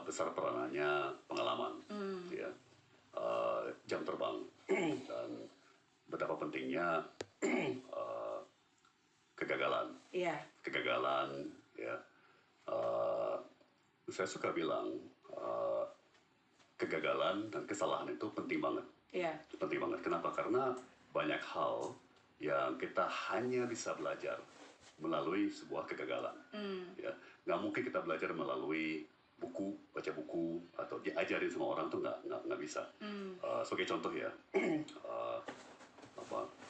besar peranannya pengalaman, ya, jam terbang, dan betapa pentingnya kegagalan. Kegagalan, ya. Saya suka bilang kegagalan dan kesalahan itu penting banget. Penting banget. Kenapa? Karena banyak hal yang kita hanya bisa belajar melalui sebuah kegagalan. Ya, nggak mungkin kita belajar melalui buku, baca buku, atau diajarin sama orang tuh nggak bisa. Sebagai contoh ya,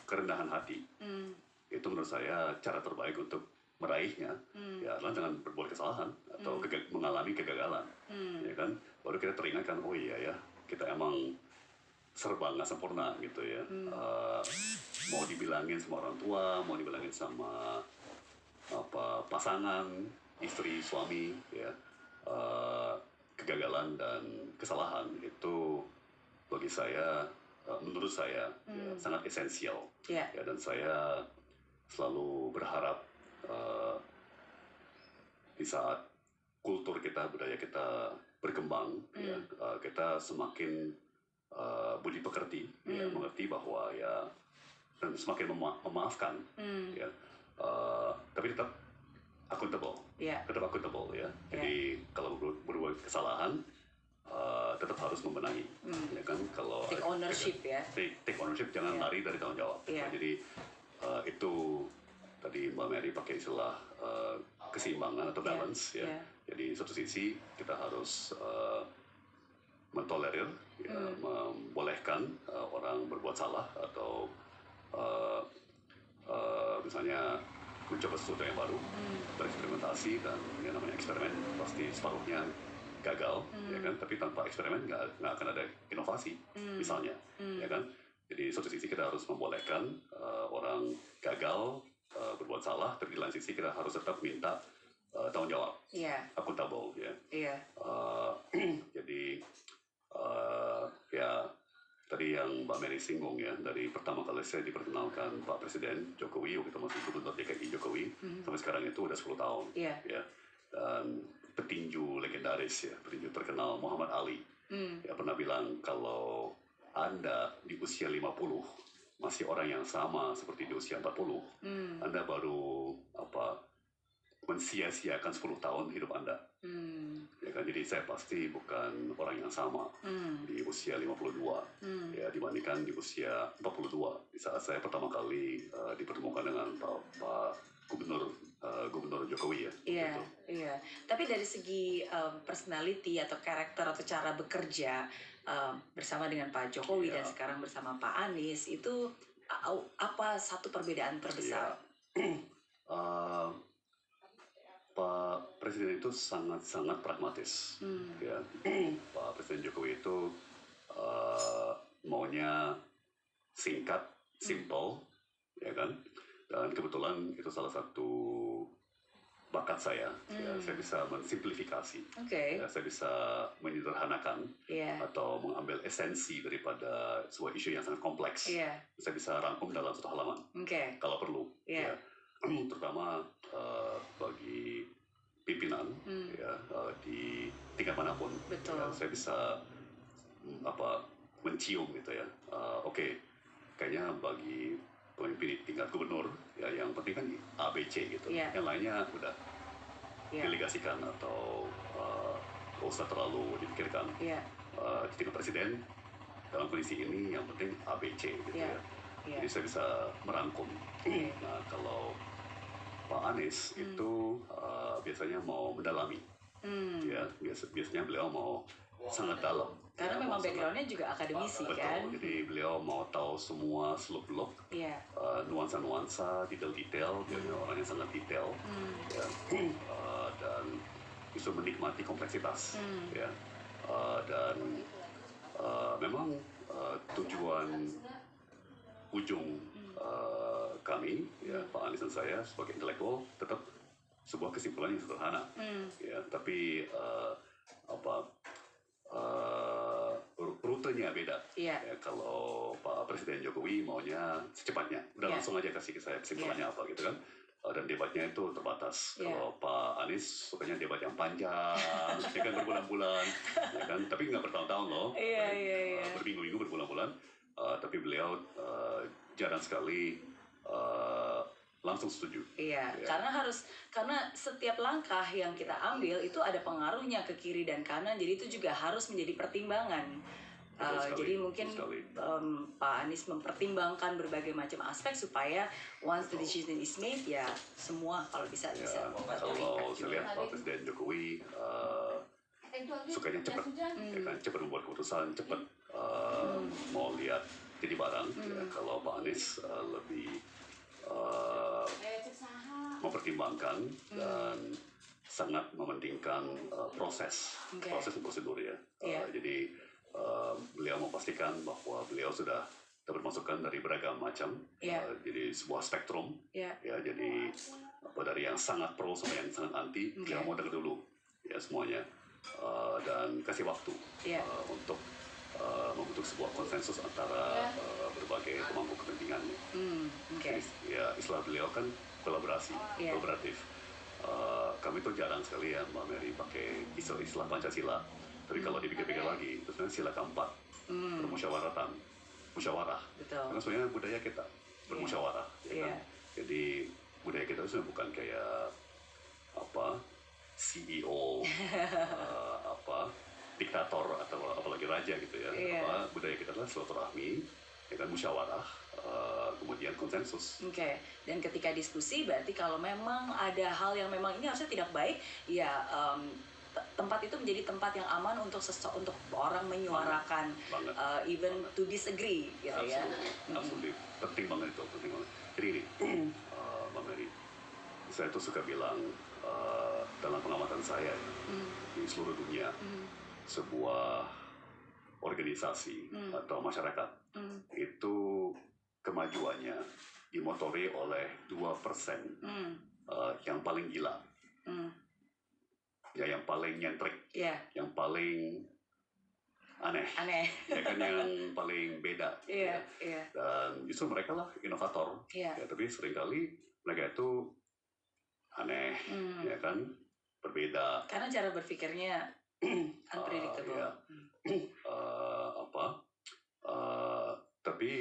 kerendahan hati. Itu menurut saya cara terbaik untuk meraihnya, ya adalah dengan berbuat kesalahan atau mengalami kegagalan, ya kan. Baru kita teringatkan, oh iya ya, kita emang serba nggak sempurna gitu ya. Mau dibilangin sama orang tua, mau dibilangin sama pasangan, istri, suami, ya, kegagalan dan kesalahan itu bagi saya, menurut saya, ya, sangat esensial. Ya, dan saya selalu berharap di saat kultur kita, budaya kita berkembang, ya, kita semakin budi pekerti, ya, mengerti bahwa ya, dan semakin memaafkan, ya, tapi tetap accountable, ya. Jadi kalau berbuat kesalahan, tetap harus membenahi, ya kan. Kalau take ownership, take ownership, jangan lari dari tanggung jawab. Jadi itu tadi Mbak Mary pakai istilah keseimbangan atau balance, ya. Jadi satu sisi kita harus mentolerir, ya, membolehkan orang berbuat salah atau misalnya mencoba sesuatu yang baru, bereksperimentasi, dan yang namanya eksperimen pasti separuhnya gagal, ya kan. Tapi tanpa eksperimen nggak akan ada inovasi, misalnya, ya kan. Jadi satu sisi kita harus membolehkan orang gagal, berbuat salah, tapi di lain sisi kita harus tetap minta tanggung jawab, accountable, ya. Jadi ya tadi yang Mbak Mary singgung ya, dari pertama kali saya diperkenalkan Pak Presiden Jokowi, waktu itu masih Gubernur DKI Jokowi, sampai sekarang itu udah 10 tahun, ya. Dan petinju legendaris, ya, petinju terkenal Muhammad Ali, ya, pernah bilang kalau Anda di usia 50 masih orang yang sama seperti di usia 40, Anda baru mensia-siakan 10 tahun hidup Anda. Ya kan, jadi saya pasti bukan orang yang sama di usia 52, ya, dibandingkan di usia 42 di saat saya pertama kali dipertemukan dengan Pak Gubernur Jokowi, ya. Iya. Tapi dari segi personality atau karakter atau cara bekerja bersama dengan Pak Jokowi dan sekarang bersama Pak Anies, itu apa satu perbedaan terbesar? Pak Presiden itu sangat pragmatis, ya. Pak Presiden Jokowi itu maunya singkat, simple, ya kan. Dan kebetulan itu salah satu bakat saya, ya, saya bisa mensimplifikasi, ya, saya bisa menyederhanakan, atau mengambil esensi daripada sebuah isu yang sangat kompleks, saya bisa rangkum dalam satu halaman, kalau perlu, ya. Terutama bagi pimpinan, ya, di tingkat manapun, ya, saya bisa mencium gitu ya. Oke, kayaknya bagi pemimpin tingkat gubernur, ya, yang penting kan ABC gitu, yang lainnya udah delegasikan atau gak usah terlalu dipikirkan. Di tingkat presiden dalam kondisi ini yang penting ABC gitu, ya. Jadi saya bisa merangkum. Nah, kalau Pak Anies itu biasanya mau mendalami, ya, biasanya beliau mau sangat dalam. Karena memang backgroundnya juga akademisi, betul, kan? Jadi beliau mau tahu semua seluk-beluk, nuansa-nuansa, detail-detail, biasanya orang yang sangat detail, ya, dan bisa menikmati kompleksitas, ya, dan memang tujuan ujung kami, ya, Pak Anies dan saya sebagai intelektual tetap sebuah kesimpulan yang sederhana, ya, tapi rutenya beda. Ya, kalau Pak Presiden Jokowi maunya secepatnya, udah langsung aja kasih ke saya kesimpulannya apa gitu kan. dan debatnya itu terbatas. Iya. Kalau Pak Anies sukanya debat yang panjang, ya kan berbulan-bulan, ya kan. Tapi nggak bertahun-tahun loh, Iya. berminggu-minggu, berbulan-bulan. Tapi beliau jarang sekali langsung setuju. Iya, Ya. karena setiap langkah yang kita ambil itu ada pengaruhnya ke kiri dan kanan, jadi itu juga harus menjadi pertimbangan. Betul sekali, Jadi mungkin betul sekali. Pak Anies mempertimbangkan berbagai macam aspek supaya once the decision is made, ya semua kalau bisa Ya, bisa kalau saya lihat Pak Presiden Jokowi sukanya cepat, ya kan, cepat membuat keputusan, cepat mau lihat jadi barang. Ya, kalau Pak Anies lebih mempertimbangkan dan sangat mementingkan proses dan prosedur ya. Jadi beliau memastikan bahwa beliau sudah dapat masukan dari beragam macam, jadi sebuah spektrum. Ya, jadi dari yang sangat pro sampai yang sangat anti, beliau mau dengar dulu ya semuanya, dan kasih waktu untuk membentuk sebuah konsensus antara berbagai pemangku kepentingannya. Jadi, ya istilah beliau kan kolaborasi, kolaboratif. Kami tuh jarang sekali ya Mbak Mary pakai istilah Pancasila. Tapi kalau dipikir-pikir lagi, itu sebenarnya sila keempat, permusyawaratan, musyawarah. Betul. Karena sebenarnya budaya kita bermusyawarah, ya kan? Jadi budaya kita itu bukan kayak CEO, diktator atau apalagi raja gitu ya. Budaya kita adalah silaturahmi, ya kan, musyawarah, kemudian konsensus. Dan ketika diskusi berarti kalau memang ada hal yang memang ini harusnya tidak baik, ya tempat itu menjadi tempat yang aman untuk orang menyuarakan, even to disagree, gitu ya. Absolutely, penting banget itu, penting banget. Jadi ini, Mbak Mary, saya tuh suka bilang dalam pengamatan saya di seluruh dunia, sebuah organisasi atau masyarakat itu kemajuannya dimotori oleh 2% yang paling gila. Ya, yang paling nyentrik, yang paling aneh, ya kan, yang paling beda, dan justru mereka lah inovator, ya, tapi seringkali mereka itu aneh, ya kan, berbeda. Karena cara berpikirnya unpredictable. Tapi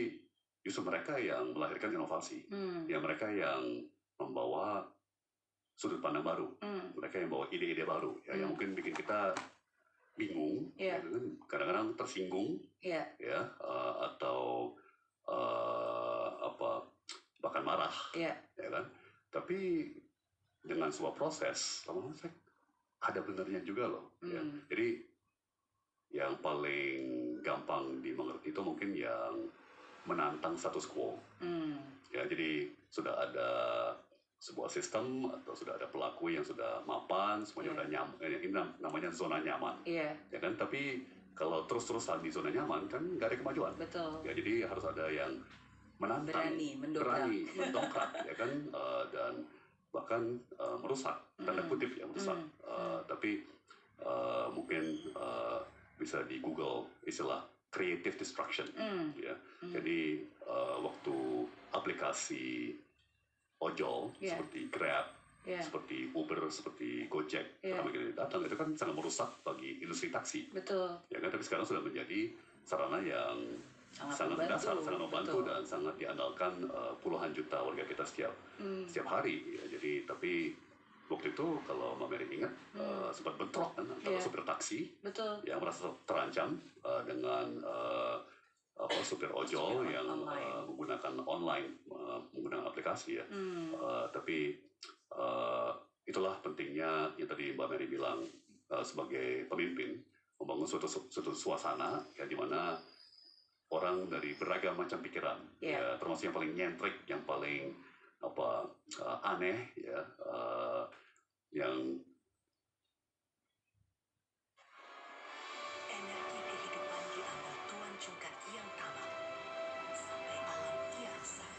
justru mereka yang melahirkan inovasi, ya mereka yang membawa sudut pandang baru, mereka yang bawa ide-ide baru, ya, yang mungkin bikin kita bingung, ya, kadang-kadang tersinggung, ya, atau bahkan marah, ya kan. Tapi dengan sebuah proses, lama-lama ada benernya juga loh, ya. Jadi yang paling gampang dimengerti itu mungkin yang menantang status quo, ya. Jadi sudah ada sebuah sistem atau sudah ada pelaku yang sudah mapan, semuanya udah nyaman, ini namanya zona nyaman, ya kan. Tapi kalau terus-terusan di zona nyaman kan nggak ada kemajuan. Betul. Ya, jadi harus ada yang menantang, berani mendongkrak, ya kan, dan bahkan merusak, tanda kutip ya, merusak. Tapi mungkin bisa di Google istilah creative destruction, ya. Jadi waktu aplikasi ojol seperti Grab, seperti Uber, seperti Gojek pertama kali datang, itu kan sangat merusak bagi industri taksi. Betul. Ya kan, tapi sekarang sudah menjadi sarana yang sangat mendasar, sangat membantu, dan sangat diandalkan puluhan juta warga kita setiap hari. Ya. Jadi tapi waktu itu kalau Mbak Mary ingat, sempat bentrok kan antara supir taksi yang merasa terancam dengan supir ojol yang menggunakan online, menggunakan aplikasi, ya. Tapi itulah pentingnya yang tadi Mbak Mary bilang, sebagai pemimpin membangun suatu suasana, ya, di mana orang dari beragam macam pikiran, ya, termasuk yang paling nyentrik, yang paling aneh, ya, yang energi kehidupan diambil Tuan Cungkat yang tamak sampai alam ia rusak.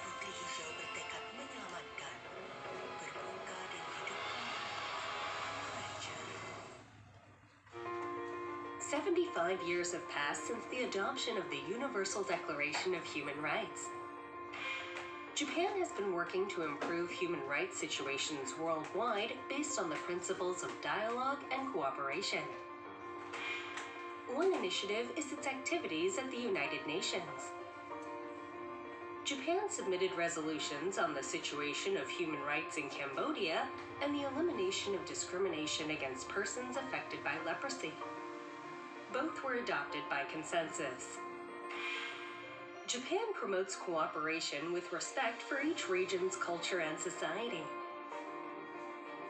Putri Hijau bertekad menyelamatkan, berbuka dan hidup berjaya. 75 years have passed since the adoption of the Universal Declaration of Human Rights. Japan has been working to improve human rights situations worldwide based on the principles of dialogue and cooperation. One initiative is its activities at the United Nations. Japan submitted resolutions on the situation of human rights in Cambodia and the elimination of discrimination against persons affected by leprosy. Both were adopted by consensus. Japan promotes cooperation with respect for each region's culture and society.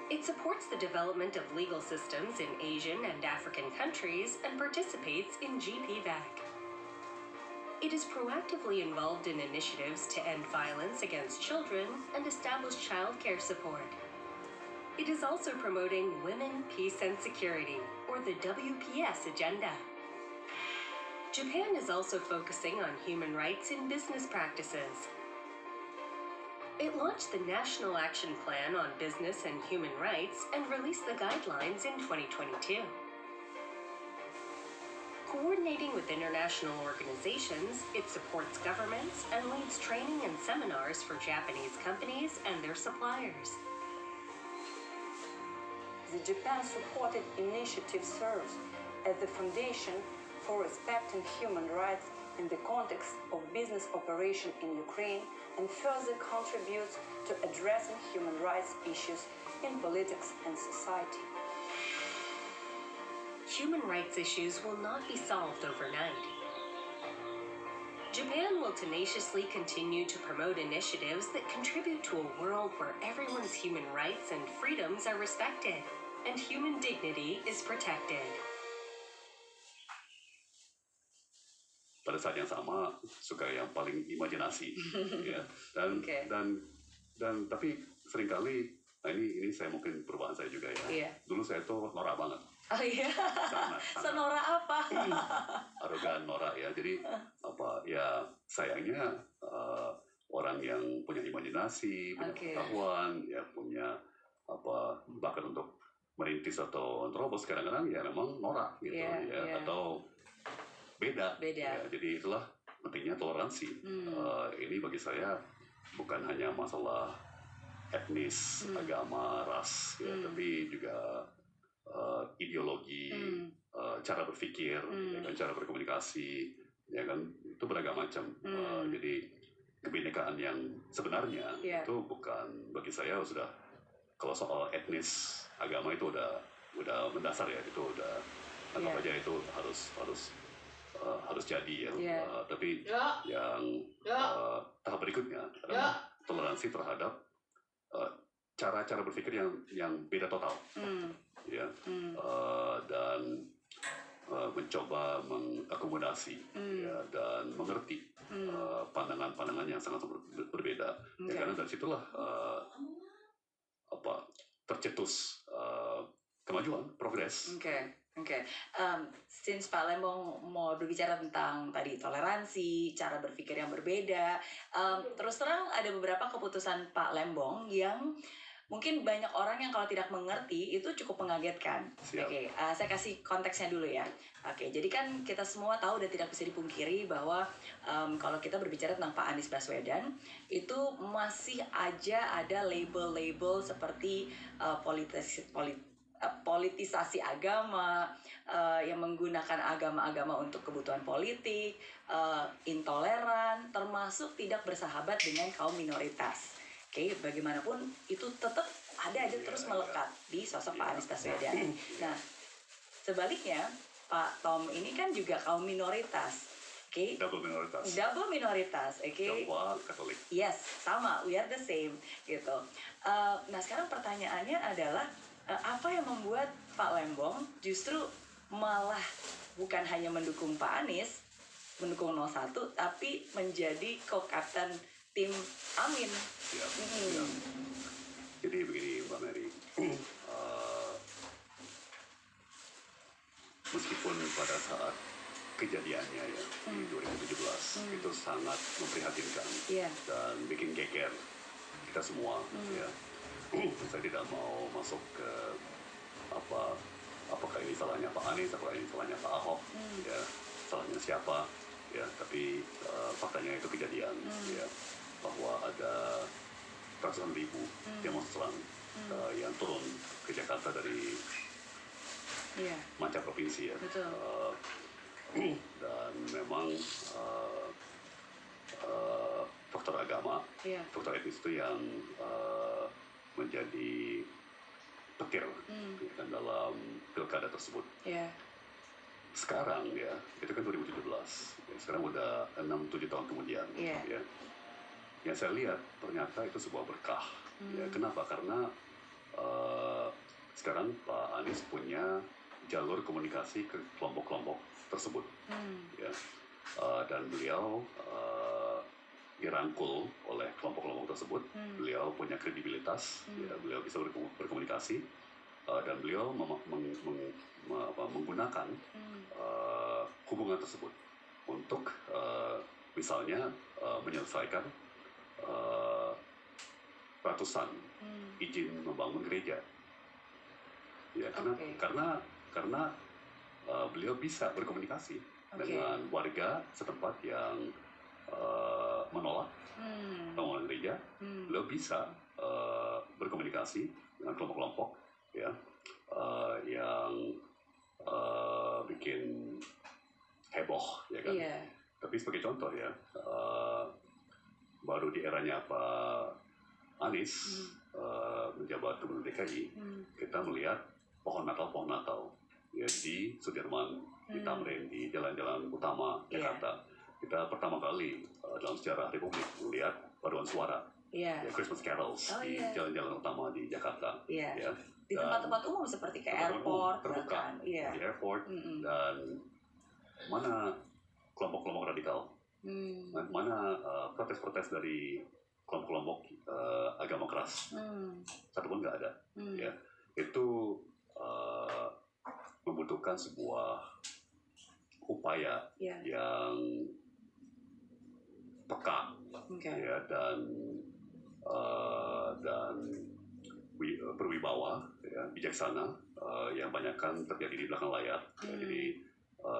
It supports the development of legal systems in Asian and African countries and participates in GPVAC. It is proactively involved in initiatives to end violence against children and establish child care support. It is also promoting Women, Peace and Security, or the WPS agenda. Japan is also focusing on human rights in business practices. It launched the National Action Plan on Business and Human Rights and released the guidelines in 2022. Coordinating with international organizations, it supports governments and leads training and seminars for Japanese companies and their suppliers. The Japan-supported initiative serves as the foundation for respecting human rights in the context of business operation in Ukraine and further contributes to addressing human rights issues in politics and society. Human rights issues will not be solved overnight. Japan will tenaciously continue to promote initiatives that contribute to a world where everyone's human rights and freedoms are respected and human dignity is protected. Pada saat yang sama suka yang paling imajinasi, ya. Dan tapi seringkali, nah ini saya mungkin perubahan saya juga ya. Iya. Dulu saya tuh norak banget. Oh iya. Sangat. Senorak apa? Arogan, norak ya. Jadi ya sayangnya orang yang punya imajinasi, punya pengetahuan, ya punya bakat untuk merintis atau terobos kadang-kadang ya memang norak gitu ya. Atau beda. Ya, jadi itulah pentingnya toleransi. Ini bagi saya bukan hanya masalah etnis, agama, ras, ya, tapi juga ideologi, cara berpikir, ya kan, cara berkomunikasi, ya kan, itu beragam macam. Jadi kebinekaan yang sebenarnya itu bukan, bagi saya sudah, kalau soal etnis, agama itu udah mendasar ya, itu udah anggap aja itu harus jadi ya. Tapi yang tahap berikutnya adalah toleransi terhadap cara-cara berpikir yang beda total, ya, dan mencoba mengakomodasi, ya, dan mengerti pandangan-pandangan yang sangat berbeda. Ya, karena dari situlah tercetus kemajuan, progres. Since Pak Lembong mau berbicara tentang tadi toleransi, cara berpikir yang berbeda, terus terang ada beberapa keputusan Pak Lembong yang mungkin banyak orang yang kalau tidak mengerti itu cukup mengagetkan. Saya kasih konteksnya dulu ya. Jadi kan kita semua tahu dan tidak bisa dipungkiri bahwa kalau kita berbicara tentang Pak Anies Baswedan itu masih aja ada label-label seperti politisasi agama, yang menggunakan agama-agama untuk kebutuhan politik, intoleran, termasuk tidak bersahabat dengan kaum minoritas. Bagaimanapun itu tetap ada aja terus melekat di sosok Pak Anies Baswedan. Nah, sebaliknya Pak Tom ini kan juga kaum minoritas. Double minoritas. Jawa Katolik. Yes, sama, we are the same gitu. Nah, sekarang pertanyaannya adalah apa yang membuat Pak Lembong justru malah bukan hanya mendukung Pak Anies, mendukung 01, tapi menjadi co-kapten tim Amin. Siap. Jadi begini Mbak Mary, meskipun pada saat kejadiannya ya di 2017 itu sangat memprihatinkan dan bikin geger kita semua, ya. Saya tidak mau masuk ke apakah ini salahnya Pak Anies, apakah ini salahnya Pak Ahok, ya, salahnya siapa, ya, tapi faktanya itu kejadian, ya. bahwa ada ratusan ribu demonstran yang turun ke Jakarta dari macam provinsi ya. Betul. Dan memang faktor agama, faktor etnis itu yang menjadi petir kan, dalam pilkada tersebut. Sekarang ya, itu kan 2017. Ya, sekarang udah 6-7 tahun kemudian. Ya. Yang saya lihat ternyata itu sebuah berkah. Ya, kenapa? Karena sekarang Pak Anies punya jalur komunikasi ke kelompok-kelompok tersebut. Ya. Dan beliau dirangkul oleh kelompok-kelompok tersebut. Beliau punya kredibilitas, ya, beliau bisa berkomunikasi, dan beliau menggunakan hubungan tersebut untuk misalnya menyelesaikan ratusan izin membangun gereja. Ya, karena beliau bisa berkomunikasi dengan warga setempat yang menolak bangunan gereja. Beliau bisa berkomunikasi dengan kelompok-kelompok ya yang bikin heboh ya kan. Tapi sebagai contoh ya, baru di eranya Pak Anies menjabat Gubernur DKI, kita melihat pohon Natal ya di Sudirman, di Tamrin, di jalan-jalan utama Jakarta. Kita pertama kali dalam sejarah Republik melihat paduan suara, ya, Christmas carols di jalan-jalan utama di Jakarta. Ya. Di tempat-tempat umum seperti ke airport, terbuka, di airport, dan mana kelompok-kelompok radikal, mana protes-protes dari kelompok-kelompok agama keras, satupun nggak ada. Ya. Itu membutuhkan sebuah upaya yang peka, ya, dan berwibawa, ya, bijaksana, yang banyak kan terjadi di belakang layar. Ya, jadi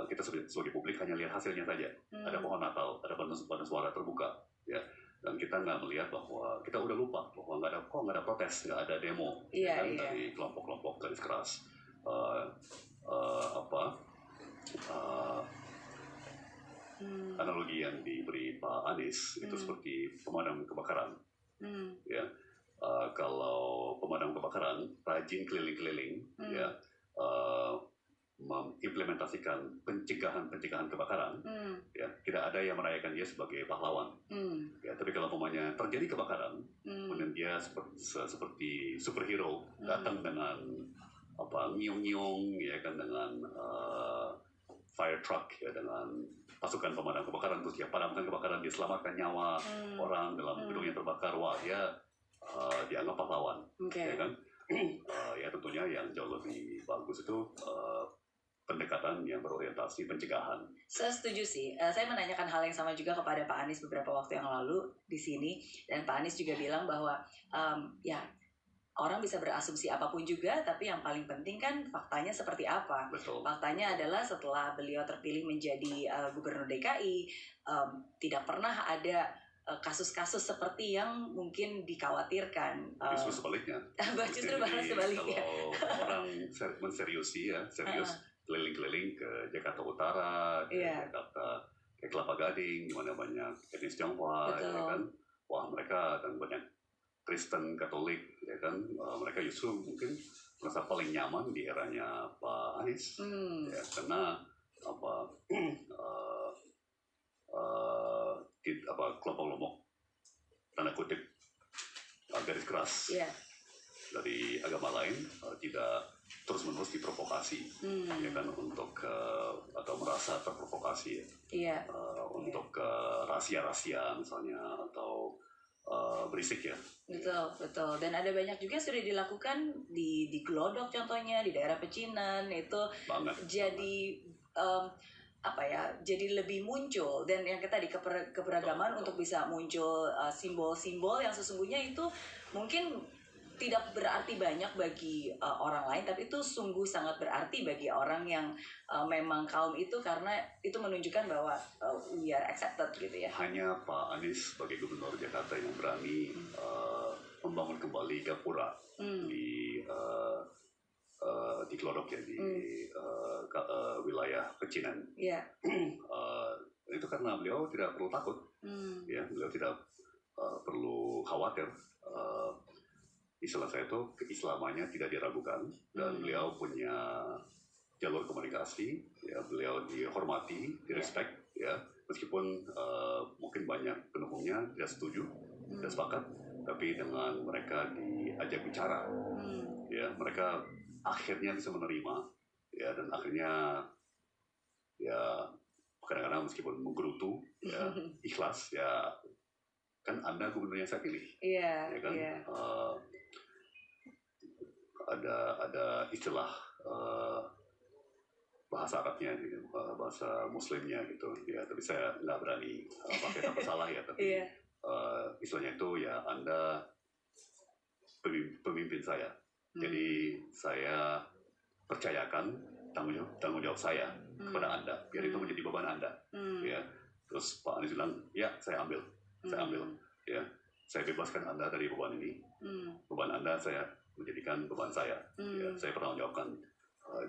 kita sebagai publik hanya lihat hasilnya saja. Ada pohon Natal, ada paduan suara terbuka, ya, dan kita nggak melihat bahwa kita udah lupa bahwa nggak ada protes, nggak ada demo, dari kelompok-kelompok garis keras. Analogi yang diberi Pak Anies itu seperti pemadam kebakaran. Ya, kalau pemadam kebakaran rajin keliling-keliling, ya, mengimplementasikan pencegahan kebakaran, ya, tidak ada yang merayakan dia sebagai pahlawan. Ya, tapi kalau umpamanya terjadi kebakaran, kemudian dia seperti superhero datang dengan ngiung-ngiung, ya kan, dengan fire truck, ya, dengan pasukan pemadam kebakaran, terus dia padamkan kebakaran, dia selamatkan nyawa orang dalam gedung yang terbakar. Wah, dia dianggap pahlawan, ya kan? Ya, tentunya yang jauh lebih bagus itu pendekatan yang berorientasi pencegahan. Saya setuju sih. Saya menanyakan hal yang sama juga kepada Pak Anies beberapa waktu yang lalu di sini, dan Pak Anies juga bilang bahwa ya, orang bisa berasumsi apapun juga, tapi yang paling penting kan faktanya seperti apa. Betul. Faktanya adalah setelah beliau terpilih menjadi Gubernur DKI, tidak pernah ada kasus-kasus seperti yang mungkin dikhawatirkan. Justru sebaliknya. Justru malah sebaliknya. Kalau orang serius keliling-keliling ke Jakarta Utara, ke Jakarta, ke Kelapa Gading, di mana banyak etnis Tionghoa, ya kan. Wah, mereka dan banyak Kristen, Katolik, ya kan, mereka justru mungkin merasa paling nyaman di eranya Pak Anies, ya, karena kelompok-kelompok tanda kutip garis keras dari agama lain tidak terus-menerus diprovokasi, ya kan, untuk atau merasa terprovokasi, untuk rahasia-rahasia misalnya, atau berisik, ya. Betul. Dan ada banyak juga sudah dilakukan di Glodok contohnya, di daerah Pecinan itu banget. Jadi jadi lebih muncul, dan yang tadi keberagaman untuk bisa muncul simbol-simbol yang sesungguhnya itu mungkin tidak berarti banyak bagi orang lain, tapi itu sungguh sangat berarti bagi orang yang memang kaum itu, karena itu menunjukkan bahwa we are accepted gitu ya. Hanya Pak Anies sebagai gubernur Jakarta yang berani membangun kembali gapura di Glodok ya, di wilayah pecinan. Yeah. Itu karena beliau tidak perlu takut, ya, beliau tidak perlu khawatir. Istilah saya itu keislamannya tidak diragukan, dan beliau punya jalur komunikasi, ya, beliau dihormati, direspek, ya, meskipun mungkin banyak pendukungnya tidak setuju, tidak sepakat, tapi dengan mereka diajak bicara, ya, mereka akhirnya bisa menerima, ya, dan akhirnya ya kadang-kadang meskipun menggerutu, ya, ikhlas, ya, kan Anda gubernur yang saya pilih, ya kan, ada istilah bahasa Arabnya, bahasa Muslimnya gitu, ya, tapi saya nggak berani pakai tanpa salah ya, tapi istilahnya itu ya Anda pemimpin saya, jadi saya percayakan tanggung jawab saya kepada Anda, biar itu menjadi beban Anda, ya. Terus Pak Anies bilang, ya saya ambil, ya, saya bebaskan Anda dari beban ini, beban Anda saya menjadikan beban saya, ya, saya pertanggungjawabkan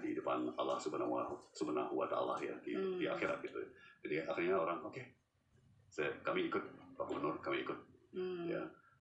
di depan Allah Subhanahu wa Ta'ala, ya, di akhirat gitu. Jadi akhirnya orang, oke, kami ikut Pak Gubernur, kami ikut, ya.